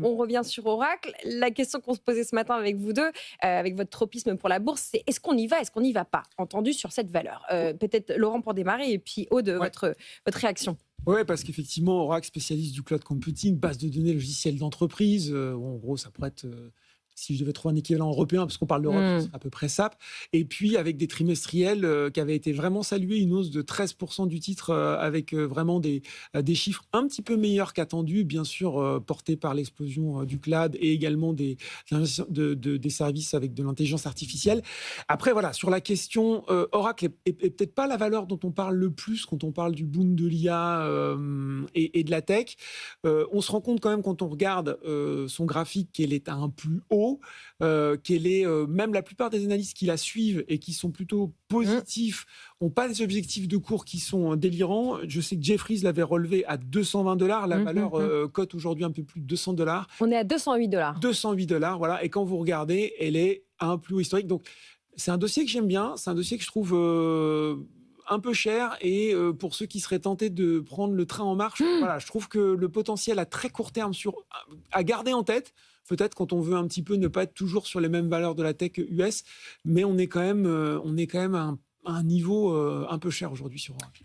On revient sur Oracle. La question qu'on se posait ce matin avec vous deux, avec votre tropisme pour la bourse, c'est est-ce qu'on y va, est-ce qu'on n'y va pas, entendu sur cette valeur. Peut-être Laurent pour démarrer et puis Aude, Ouais. votre réaction. Ouais, parce qu'effectivement, Oracle, spécialiste du cloud computing, base de données logicielles d'entreprise. En gros, ça pourrait être, si je devais trouver un équivalent européen, parce qu'on parle d'Europe, ce serait à peu près SAP. Et puis, avec des trimestriels qui avaient été vraiment salués, une hausse de 13% du titre, avec vraiment des chiffres un petit peu meilleurs qu'attendus, bien sûr, portés par l'explosion du cloud et également des services avec de l'intelligence artificielle. Après, voilà, sur la question, Oracle est peut-être pas la valeur dont on parle le plus quand on parle du boom de l'IA et de la tech. On se rend compte quand même quand on regarde son graphique qu'elle est à un plus haut, qu'elle est même la plupart des analystes qui la suivent et qui sont plutôt positifs n'ont pas des objectifs de cours qui sont délirants. Je sais que Jeffries l'avait relevé à $220. La valeur cote aujourd'hui un peu plus de $200. On est à 208 $. $208, voilà. Et quand vous regardez, elle est à un plus haut historique. Donc, c'est un dossier que j'aime bien. C'est un dossier que je trouve un peu cher. Et pour ceux qui seraient tentés de prendre le train en marche, voilà, je trouve que le potentiel à très court terme à garder en tête, peut-être quand on veut un petit peu ne pas être toujours sur les mêmes valeurs de la tech US, mais on est quand même à un niveau un peu cher aujourd'hui sur Oracle.